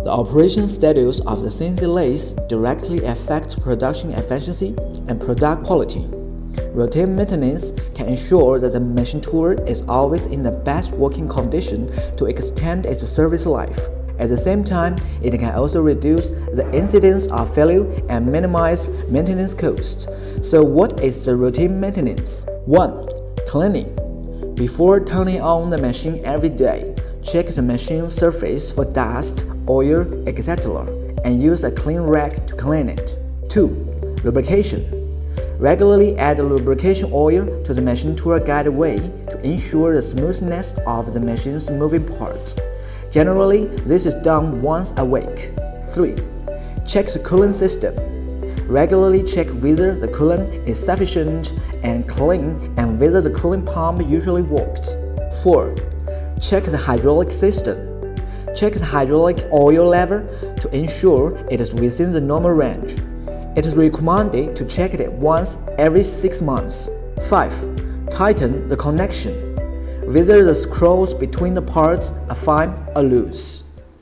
The operation status of the CNC lathe directly affects production efficiency and product quality. Routine maintenance can ensure that the machine tool is always in the best working condition to extend its service life. At the same time, it can also reduce the incidence of failure and minimize maintenance costs. So what is the routine maintenance? 1. Cleaning. Before turning on the machine every day, check the machine surface for dust, oil, etc. and use a clean rag to clean it. 2. Lubrication. Regularly add lubrication oil to the machine tool guideway to ensure the smoothness of the machine's moving parts. Generally, this is done once a week. 3. Check the coolant system. Regularly check whether the coolant is sufficient and clean and whether the coolant pump usually works. 4. Check the hydraulic system. Check the hydraulic oil level to ensure it is within the normal range. It is recommended to check it once every 6 months. 5. Tighten the connection. Whether the screws between the parts are fine or loose.